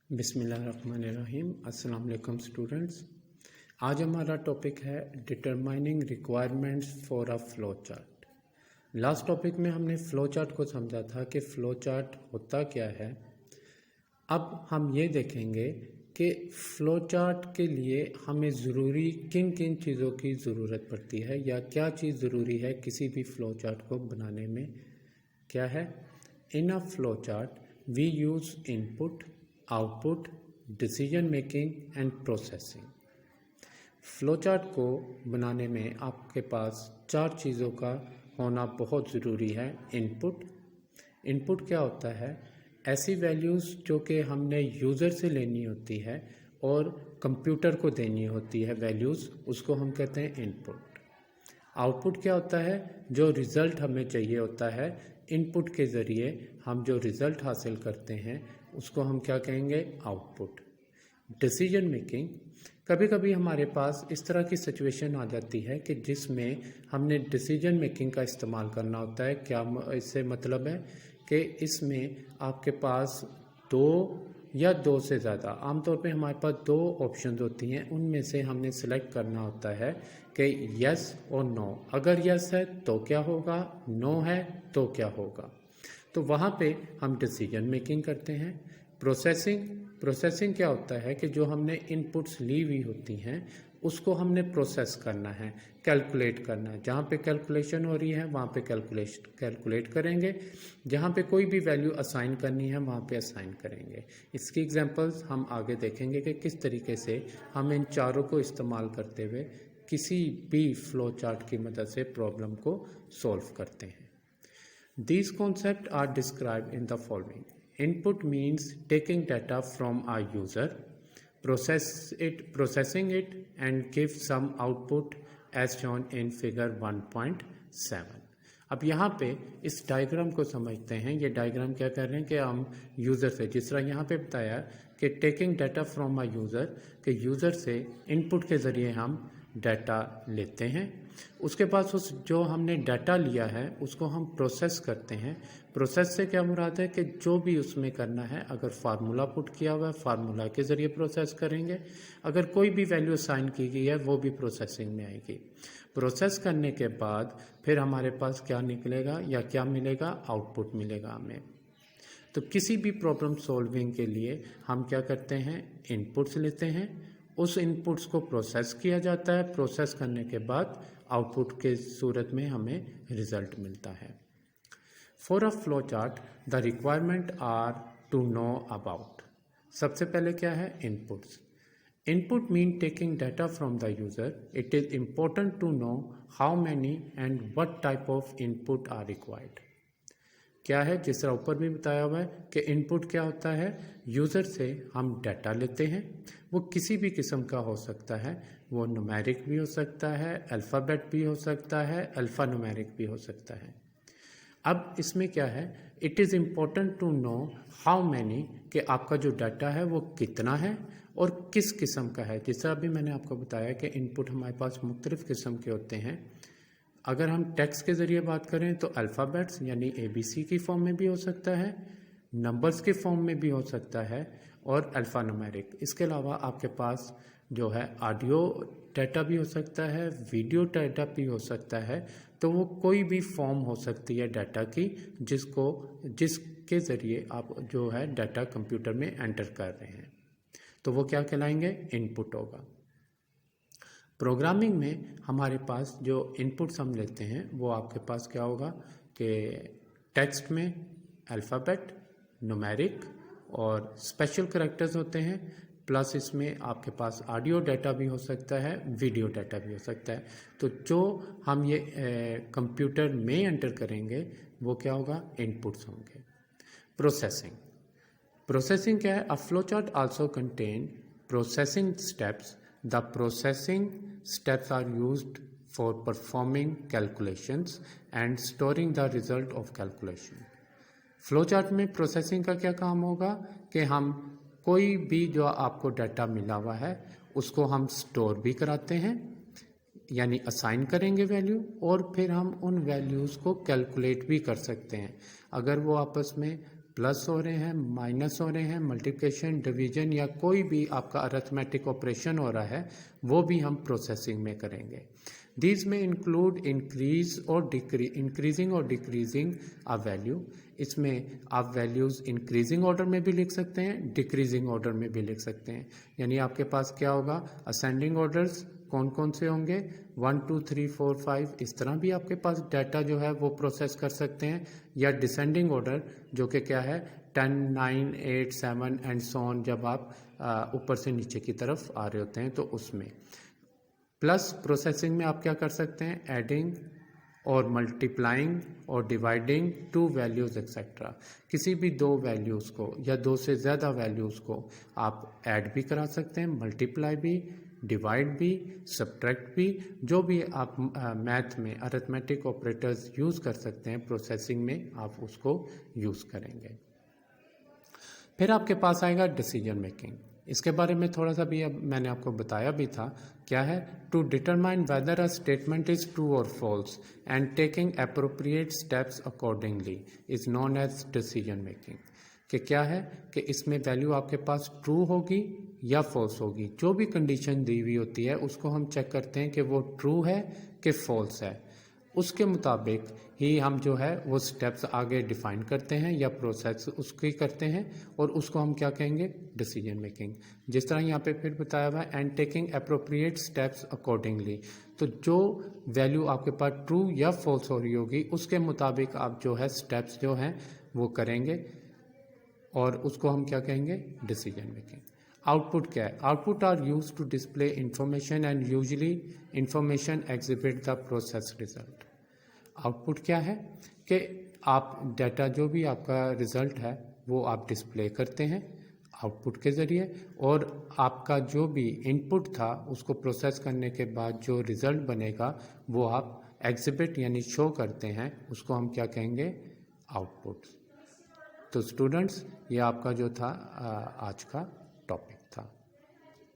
बिस्मिल्लाहिर्रहमानिर्रहीम। अस्सलाम वालेकुम स्टूडेंट्स। आज हमारा टॉपिक है determining requirements for a flow chart. Last topic में हमने फ्लो चार्ट को समझा था कि फ्लो चार्ट होता क्या है। अब हम ये देखेंगे कि फ्लो चार्ट के लिए हमें ज़रूरी किन किन चीज़ों की ज़रूरत पड़ती है या क्या चीज़ ज़रूरी है किसी भी फ्लो चार्ट को बनाने में। क्या है? In a flow chart we use input, output, decision making and processing. Flow chart को बनाने में आपके पास 4 चीज़ों का होना बहुत ज़रूरी है। इनपुट क्या होता है? ऐसी वैल्यूज़ जो कि हमने यूज़र से लेनी होती है और कंप्यूटर को देनी होती है वैल्यूज़, उसको हम कहते हैं इनपुट। आउटपुट क्या होता है? जो रिज़ल्ट हमें चाहिए होता है, इनपुट के ज़रिए हम जो रिज़ल्ट हासिल करते हैं उसको हम क्या कहेंगे? आउटपुट। डिसीजन मेकिंग, कभी कभी हमारे पास इस तरह की सिचुएशन आ जाती है कि जिसमें हमने डिसीजन मेकिंग का इस्तेमाल करना होता है। क्या इससे मतलब है कि इसमें आपके पास दो से ज़्यादा, आमतौर पे हमारे पास 2 ऑप्शंस होती हैं, उनमें से हमने सेलेक्ट करना होता है कि यस और नो। अगर यस है तो क्या होगा, नो है तो क्या होगा। तो वहाँ पे हम डिसीजन मेकिंग करते हैं। प्रोसेसिंग क्या होता है कि जो हमने इनपुट्स ली हुई होती हैं उसको हमने प्रोसेस करना है, कैलकुलेट करना है। जहाँ पे कैलकुलेशन हो रही है वहाँ पे कैलकुलेट करेंगे, जहाँ पे कोई भी वैल्यू असाइन करनी है वहाँ पे असाइन करेंगे। इसकी एग्जांपल्स हम आगे देखेंगे कि किस तरीके से हम इन चारों को इस्तेमाल करते हुए किसी भी फ्लो चार्ट की मदद से प्रॉब्लम को सॉल्व करते हैं। These concepts are described in the following. Input means taking data from a user, processing it and give some output as shown in figure 1.7. अब यहाँ पे इस डायग्राम को समझते हैं। ये डायग्राम क्या कर रहे हैं कि हम यूज़र से, जिस तरह यहाँ पे बताया कि taking data from a user, कि यूज़र से इनपुट के ज़रिए हम डाटा लेते हैं। उसके बाद उस जो हमने डाटा लिया है उसको हम प्रोसेस करते हैं। प्रोसेस से क्या मुराद है कि जो भी उसमें करना है, अगर फार्मूला पुट किया हुआ है फार्मूला के ज़रिए प्रोसेस करेंगे, अगर कोई भी वैल्यू असाइन की गई है वो भी प्रोसेसिंग में आएगी। प्रोसेस करने के बाद फिर हमारे पास क्या निकलेगा या क्या मिलेगा? आउटपुट मिलेगा हमें। तो किसी भी प्रॉब्लम सॉल्विंग के लिए हम क्या करते हैं? इनपुट्स लेते हैं, उस इनपुट्स को प्रोसेस किया जाता है, प्रोसेस करने के बाद आउटपुट के सूरत में हमें रिजल्ट मिलता है। For a flow chart the requirement are to know about. सबसे पहले क्या है? Inputs. Input mean taking data from the user. It is important to know how many and what type of input are required. क्या है? जिस तरह ऊपर भी बताया हुआ है कि इनपुट क्या होता है? यूज़र से हम डाटा लेते हैं, वो किसी भी किस्म का हो सकता है, वो न्यूमेरिक भी हो सकता है, अल्फ़ाबेट भी हो सकता है, अल्फ़ा न्यूमेरिक भी हो सकता है। अब इसमें क्या है? It is important to know how many, कि आपका जो डाटा है वो कितना है और किस किस्म का है। जिस तरह भी मैंने आपको बताया कि इनपुट हमारे पास मुख्तलिफ़ किस्म के होते हैं। अगर हम टेक्स्ट के ज़रिए बात करें तो अल्फ़ाबेट्स यानी ABC की फॉर्म में भी हो सकता है, नंबर्स के फॉर्म में भी हो सकता है और अल्फ़ा न्यूमेरिक। इसके अलावा आपके पास जो है ऑडियो डाटा भी हो सकता है, वीडियो डाटा भी हो सकता है। तो वो कोई भी फॉर्म हो सकती है डाटा की जिसके ज़रिए आप जो है डाटा कंप्यूटर में एंटर कर रहे हैं, तो वो क्या कहलाएंगे? इनपुट होगा। प्रोग्रामिंग में हमारे पास जो इनपुट्स हम लेते हैं वो आपके पास क्या होगा कि टेक्स्ट में अल्फ़ाबेट, न्यूमेरिक और स्पेशल करैक्टर्स होते हैं, प्लस इसमें आपके पास ऑडियो डाटा भी हो सकता है, वीडियो डाटा भी हो सकता है। तो जो हम ये कंप्यूटर में एंटर करेंगे वो क्या होगा? इनपुट्स होंगे। प्रोसेसिंग क्या है? अ flow chart also contain processing steps. The processing steps are used for performing calculations and storing the result of calculation. Flow chart में प्रोसेसिंग का क्या काम होगा कि हम कोई भी जो आपको डाटा मिला हुआ है उसको हम स्टोर भी कराते हैं, यानी असाइन करेंगे वैल्यू, और फिर हम उन वैल्यूज़ को कैलकुलेट भी कर सकते हैं। अगर वो आपस में प्लस हो रहे हैं, माइनस हो रहे हैं, मल्टीप्लिकेशन, डिवीजन या कोई भी आपका अरिथमेटिक ऑपरेशन हो रहा है, वो भी हम प्रोसेसिंग में करेंगे। These may include इंक्रीजिंग और डिक्रीजिंग अ वैल्यू। इसमें आप वैल्यूज़ इंक्रीजिंग ऑर्डर में भी लिख सकते हैं, डिक्रीजिंग ऑर्डर में भी लिख सकते हैं। यानी आपके पास क्या होगा, असेंडिंग ऑर्डर्स कौन कौन से होंगे, 1 2 3 4 5, इस तरह भी आपके पास डाटा जो है वो प्रोसेस कर सकते हैं। या डिसेंडिंग ऑर्डर जो कि क्या है 10 9 8 7 एंड सो ऑन, जब आप ऊपर से नीचे की तरफ आ रहे होते हैं तो उसमें। प्लस प्रोसेसिंग में आप क्या कर सकते हैं, एडिंग और मल्टीप्लाइंग और डिवाइडिंग टू वैल्यूज़ एक्सेट्रा। किसी भी दो वैल्यूज़ को या दो से ज़्यादा वैल्यूज़ को आप ऐड भी करा सकते हैं, मल्टीप्लाई भी, डिवाइड भी, सब्ट्रैक्ट भी, जो भी आप मैथ में अरिथमेटिक ऑपरेटर्स यूज़ कर सकते हैं प्रोसेसिंग में, आप उसको यूज़ करेंगे। फिर आपके पास आएगा डिसीजन मेकिंग। इसके बारे में थोड़ा सा भी अब मैंने आपको बताया भी था। क्या है, to determine whether a statement is true और false and taking appropriate steps accordingly is known as decision making. कि क्या है कि इसमें वैल्यू आपके पास ट्रू होगी या फॉल्स होगी। जो भी कंडीशन दी हुई होती है उसको हम चेक करते हैं कि वो ट्रू है कि फॉल्स है। उसके मुताबिक ही हम जो है वो स्टेप्स आगे डिफाइन करते हैं या प्रोसेस उसकी करते हैं, और उसको हम क्या कहेंगे, डिसीजन मेकिंग। जिस तरह यहाँ पे फिर बताया हुआ है, and taking appropriate steps accordingly. तो जो वैल्यू आपके पास ट्रू या फॉल्स हो रही होगी उसके मुताबिक आप जो है स्टेप्स जो हैं वो करेंगे, और उसको हम क्या कहेंगे, डिसीजन मेकिंग। आउटपुट क्या है, output are use to display information and usually information exhibit the process result. Output क्या है कि आप डाटा जो भी आपका रिजल्ट है वो आप डिस्प्ले करते हैं आउटपुट के ज़रिए, और आपका जो भी इनपुट था उसको प्रोसेस करने के बाद जो रिज़ल्ट बनेगा वो आप एग्जिबिट यानी शो करते हैं, उसको हम क्या कहेंगे, आउटपुट। तो स्टूडेंट्स, ये आपका जो था आज का